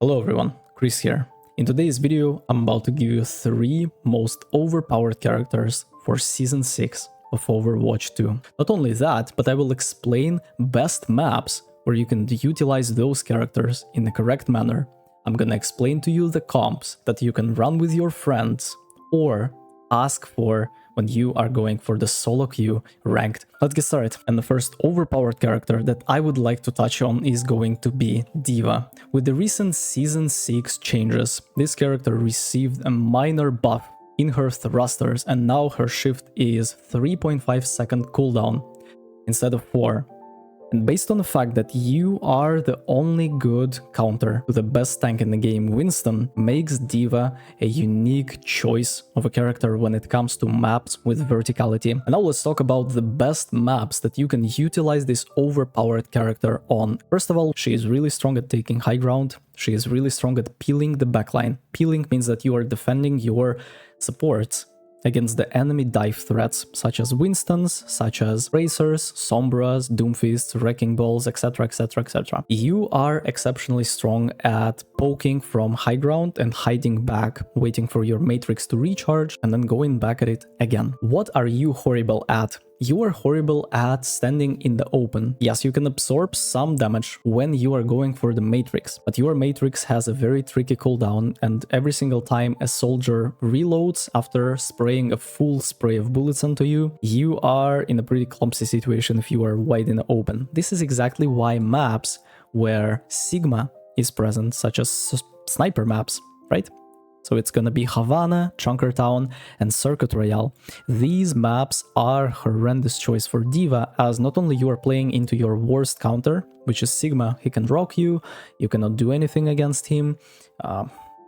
Hello everyone, Chris here. In today's video, I'm about to give you 3 most overpowered characters for Season 6 of Overwatch 2. Not only that, but I will explain best maps where you can utilize those characters in the correct manner. I'm gonna explain to you the comps that you can run with your friends or ask for when you are going for the solo queue ranked. Let's get started. And the first overpowered character that I would like to touch on is going to be D.Va. With the recent Season 6 changes, this character received a minor buff in her thrusters, and now her shift is 3.5 second cooldown instead of 4. And based on the fact that you are the only good counter to the best tank in the game, Winston, makes D.Va a unique choice of a character when it comes to maps with verticality. And now let's talk about the best maps that you can utilize this overpowered character on. First of all, she is really strong at taking high ground. She is really strong at peeling the backline. Peeling means that you are defending your supports against the enemy dive threats, such as Winstons, such as Racers, Sombras, Doomfists, Wrecking Balls, etc, etc, etc. You are exceptionally strong at poking from high ground and hiding back, waiting for your Matrix to recharge, and then going back at it again. What are you horrible at? You are horrible at standing in the open. Yes, you can absorb some damage when you are going for the Matrix, but your Matrix has a very tricky cooldown, and every single time a soldier reloads after spraying a full spray of bullets onto you, you are in a pretty clumsy situation if you are wide in the open. This is exactly why maps where Sigma is present, such as sniper maps, right? So it's gonna be Havana, Chunkertown, and Circuit Royale. These maps are horrendous choice for D.Va, as not only you are playing into your worst counter, which is Sigma. He can rock you, you cannot do anything against him.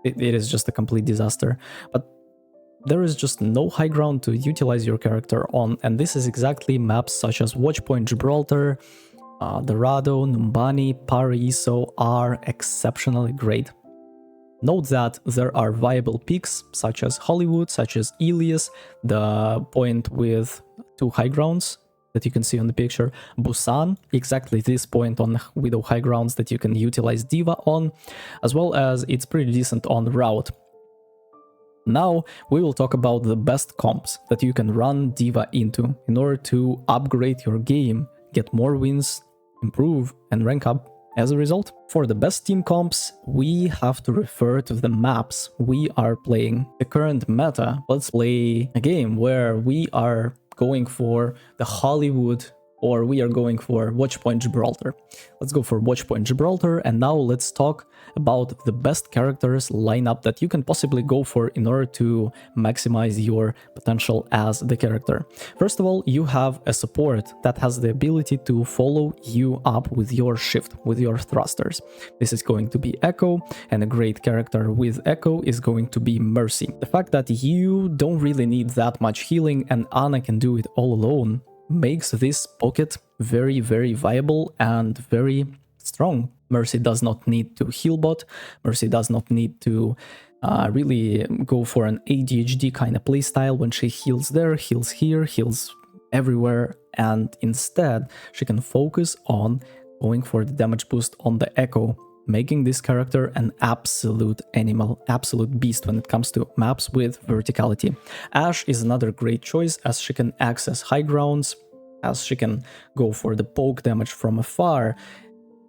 It is just a complete disaster. But there is just no high ground to utilize your character on, and this is exactly maps such as Watchpoint Gibraltar, Dorado, Numbani, Paraiso are exceptionally great. Note that there are viable picks such as Hollywood, such as Elias, the point with 2 high grounds that you can see on the picture, Busan, exactly this point on Widow high grounds that you can utilize D.Va on, as well as it's pretty decent on Route. Now we will talk about the best comps that you can run D.Va into in order to upgrade your game, get more wins, improve, and rank up as a result. For the best team comps, we have to refer to the maps we are playing. The current meta, let's play a game where we are going for the Hollywood or we are going for Watchpoint Gibraltar. Let's go for Watchpoint Gibraltar, and now let's talk about the best characters lineup that you can possibly go for in order to maximize your potential as the character. First of all, you have a support that has the ability to follow you up with your shift, with your thrusters. This is going to be Echo, and a great character with Echo is going to be Mercy. The fact that you don't really need that much healing and Ana can do it all alone makes this pocket very, very viable and very strong. Mercy does not need to heal bot. Mercy does not need to really go for an ADHD kind of playstyle when she heals there, heals here, heals everywhere, and instead she can focus on going for the damage boost on the Echo, making this character an absolute animal, absolute beast when it comes to maps with verticality. Ashe is another great choice, as she can access high grounds, as she can go for the poke damage from afar,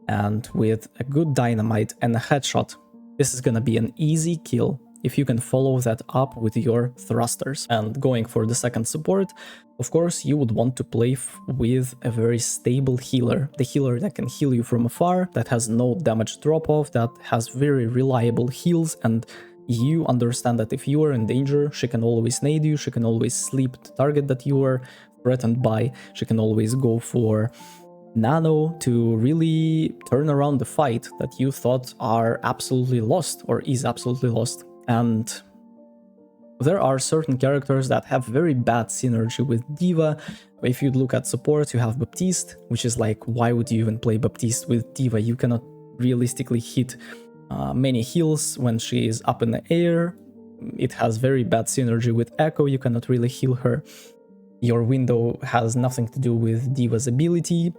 and with a good dynamite and a headshot, this is gonna be an easy kill if you can follow that up with your thrusters. And going for the second support, of course, you would want to play with a very stable healer. The healer that can heal you from afar, that has no damage drop-off, that has very reliable heals, and you understand that if you are in danger, she can always nade you, she can always sleep the target that you are threatened by, she can always go for Nano to really turn around the fight that you thought are absolutely lost or is absolutely lost. And there are certain characters that have very bad synergy with D.Va. If you look at supports, you have Baptiste, which is like, why would you even play Baptiste with D.Va? You cannot realistically hit many heals when she is up in the air. It has very bad synergy with Echo, you cannot really heal her. Your window has nothing to do with D.Va's ability.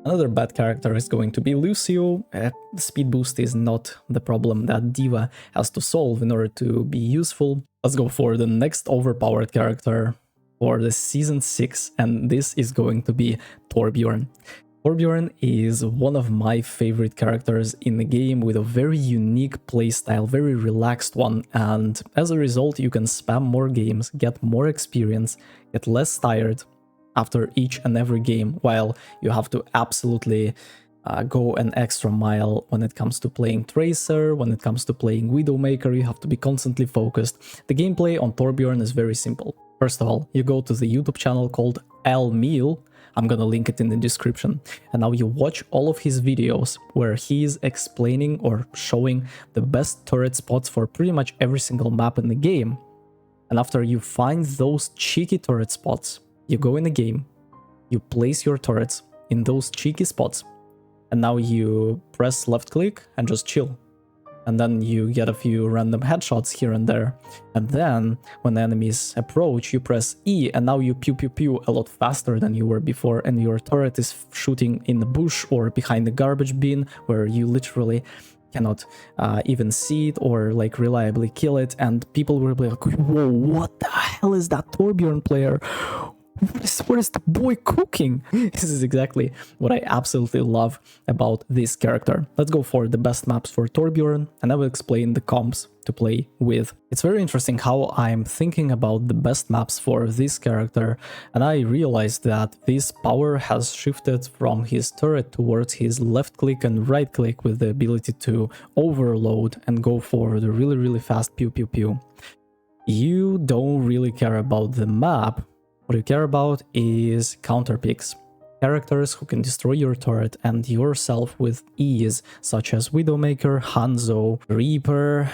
Another bad character is going to be Lucio. The speed boost is not the problem that D.Va has to solve in order to be useful. Let's go for the next overpowered character for the Season 6, and this is going to be Torbjorn. Torbjorn is one of my favorite characters in the game with a very unique playstyle, very relaxed one, and as a result you can spam more games, get more experience, get less tired after each and every game, while you have to absolutely go an extra mile when it comes to playing Tracer, when it comes to playing Widowmaker. You have to be constantly focused. The gameplay on Torbjorn is very simple. First of all, you go to the YouTube channel called Meal. I'm gonna link it in the description. And now you watch all of his videos where he's explaining or showing the best turret spots for pretty much every single map in the game. And after you find those cheeky turret spots, you go in the game, you place your turrets in those cheeky spots, and now you press left click and just chill. And then you get a few random headshots here and there. And then when the enemies approach, you press E, and now you pew pew pew a lot faster than you were before, and your turret is shooting in the bush or behind the garbage bin where you literally cannot even see it or like reliably kill it, and people will be like, whoa, what the hell is that Torbjorn player? What is the boy cooking? This is exactly what I absolutely love about this character. Let's go for the best maps for Torbjorn, and I will explain the comps to play with. It's very interesting how I'm thinking about the best maps for this character, and I realized that this power has shifted from his turret towards his left click and right click with the ability to overload and go for the really fast pew pew pew. You don't really care about the map. What you care about is counter picks. Characters who can destroy your turret and yourself with ease, such as Widowmaker, Hanzo, Reaper,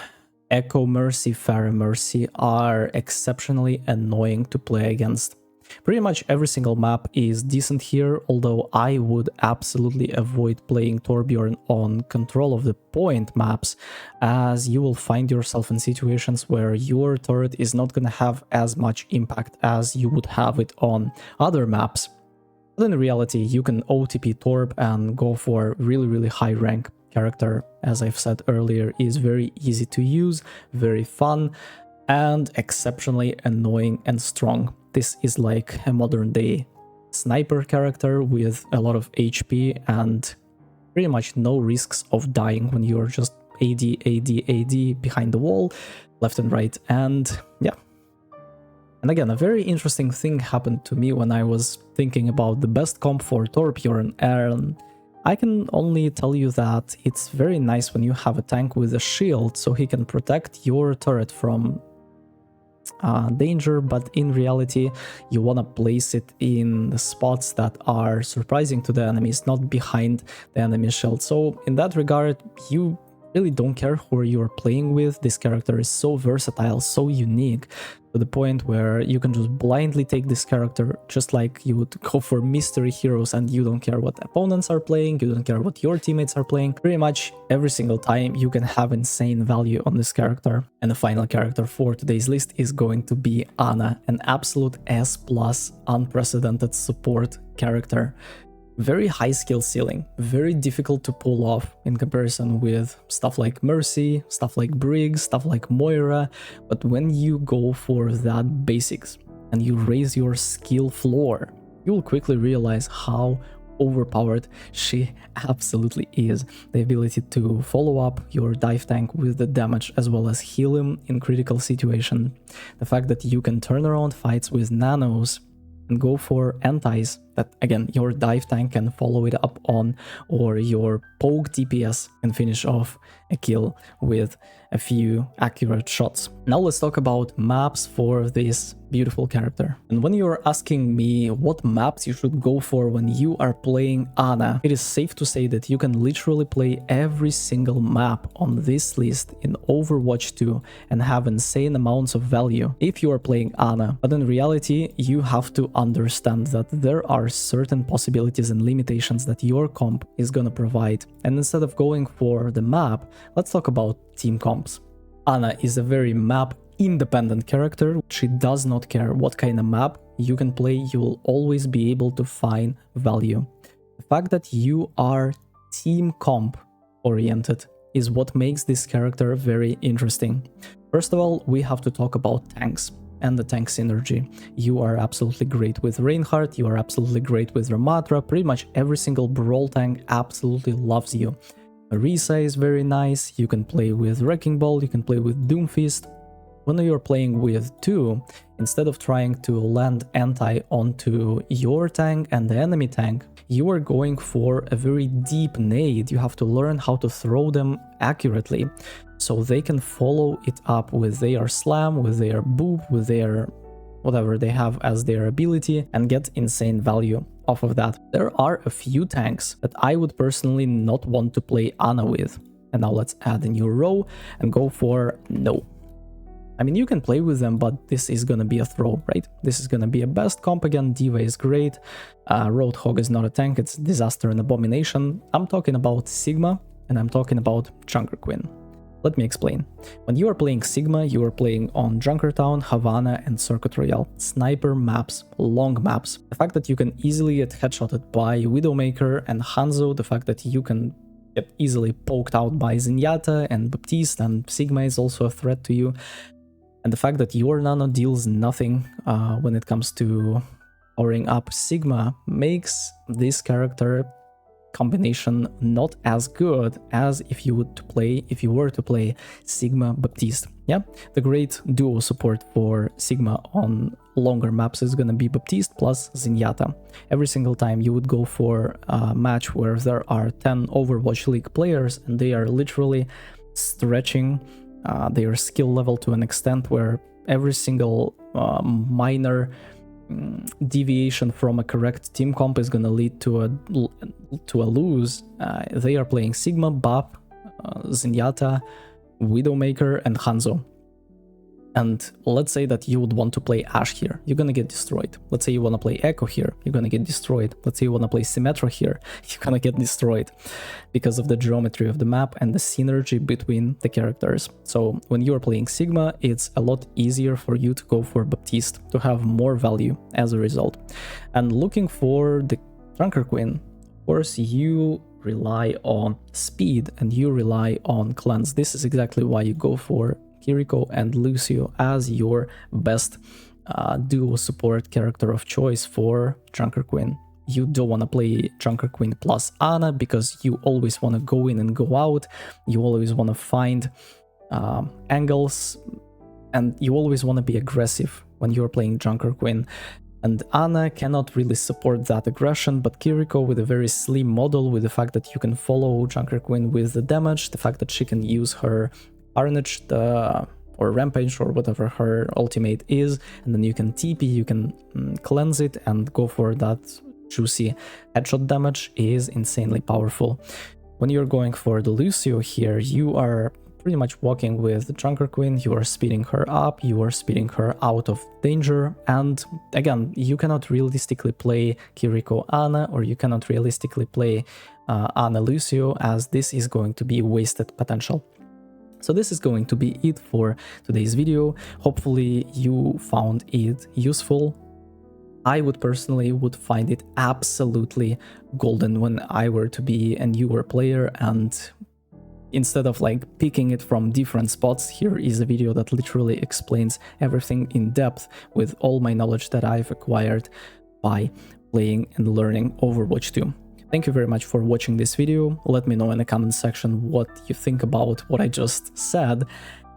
Echo Mercy, Pharah Mercy, are exceptionally annoying to play against. Pretty much every single map is decent here, although I would absolutely avoid playing Torbjorn on control of the point maps, as you will find yourself in situations where your turret is not gonna have as much impact as you would have it on other maps. But in reality, you can OTP Torb and go for really high rank. Character, as I've said earlier, is very easy to use, very fun, and exceptionally annoying and strong. This is like a modern day sniper character with a lot of HP and pretty much no risks of dying when you're just AD behind the wall, left and right, and yeah. And again, a very interesting thing happened to me when I was thinking about the best comp for Torbjorn, and I can only tell you that it's very nice when you have a tank with a shield, so he can protect your turret from danger, but in reality you want to place it in the spots that are surprising to the enemies, not behind the enemy shield. So in that regard, you really don't care who you're playing with. This character is so versatile, so unique, to the point where you can just blindly take this character just like you would go for mystery heroes, and you don't care what opponents are playing, you don't care what your teammates are playing. Pretty much every single time you can have insane value on this character. And the final character for today's list is going to be Ana, an absolute S+ unprecedented support character. Very high skill ceiling, very difficult to pull off in comparison with stuff like Mercy, stuff like Briggs, stuff like Moira, but when you go for that basics and you raise your skill floor, you will quickly realize how overpowered she absolutely is. The ability to follow up your dive tank with the damage as well as heal him in critical situation, the fact that you can turn around fights with nanos and go for antis that, again, your dive tank can follow it up on, or your poke DPS can finish off a kill with a few accurate shots. Now let's talk about maps for this beautiful character. And when you're asking me what maps you should go for when you are playing Ana, it is safe to say that you can literally play every single map on this list in Overwatch 2 and have insane amounts of value if you are playing Ana. But in reality, you have to understand that there are certain possibilities and limitations that your comp is gonna provide. And instead of going for the map, let's talk about team comps. Ana is a very map independent character. She does not care what kind of map you can play, you will always be able to find value. The fact that you are team comp oriented is what makes this character very interesting. First of all, we have to talk about tanks and the tank synergy. You are absolutely great with Reinhardt, you are absolutely great with Ramatra, pretty much every single Brawl tank absolutely loves you. Marisa is very nice, you can play with Wrecking Ball, you can play with Doomfist. When you're playing with two, instead of trying to land anti onto your tank and the enemy tank, you are going for a very deep nade. You have to learn how to throw them accurately, so they can follow it up with their slam, with their boop, with their whatever they have as their ability, and get insane value off of that. There are a few tanks that I would personally not want to play Ana with. And now let's add a new row and go for no. I mean, you can play with them, but this is gonna be a throw, right? This is gonna be a best comp again. D.Va is great. Roadhog is not a tank, it's Disaster and Abomination. I'm talking about Sigma, and I'm talking about Junker Queen. Let me explain. When you are playing Sigma, you are playing on Junkertown, Havana, and Circuit Royale. Sniper maps, long maps. The fact that you can easily get headshotted by Widowmaker and Hanzo, the fact that you can get easily poked out by Zenyatta and Baptiste, and Sigma is also a threat to you. And the fact that your nano deals nothing when it comes to powering up Sigma makes this character combination not as good as if you were to play Sigma Baptiste. Yeah, the great duo support for Sigma on longer maps is gonna be Baptiste plus Zenyatta. Every single time you would go for a match where there are 10 Overwatch League players and they are literally stretching their skill level to an extent where every single minor deviation from a correct team comp is going to lead to a lose. They are playing Sigma, Bap, Zenyatta, Widowmaker, and Hanzo. And let's say that you would want to play Ashe here, you're gonna get destroyed. Let's say you wanna play Echo here, you're gonna get destroyed. Let's say you wanna play Symmetra here, you're gonna get destroyed because of the geometry of the map and the synergy between the characters. So when you are playing Sigma, it's a lot easier for you to go for Baptiste, to have more value as a result. And looking for the Junker Queen, of course you rely on speed and you rely on cleanse. This is exactly why you go for Kiriko and Lucio as your best duo support character of choice for Junker Queen. You don't want to play Junker Queen plus Ana because you always want to go in and go out, you always want to find angles, and you always want to be aggressive when you're playing Junker Queen. And Ana cannot really support that aggression, but Kiriko, with a very slim model, with the fact that you can follow Junker Queen with the damage, the fact that she can use her Carnage or Rampage or whatever her ultimate is, and then you can TP, you can cleanse it and go for that juicy headshot damage, is insanely powerful. When you're going for the Lucio here, you are pretty much walking with the Junker Queen, you are speeding her up, you are speeding her out of danger, and again, you cannot realistically play Kiriko Ana, or you cannot realistically play Ana Lucio, as this is going to be wasted potential. So this is going to be it for today's video. Hopefully you found it useful. I would personally find it absolutely golden when I were to be a newer player, and instead of like picking it from different spots, here is a video that literally explains everything in depth with all my knowledge that I've acquired by playing and learning Overwatch 2. Thank you very much for watching this video. Let me know in the comment section what you think about what I just said.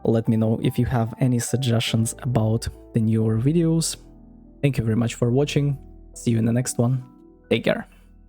Let me know if you have any suggestions about the newer videos. Thank you very much for watching. See you in the next one. Take care.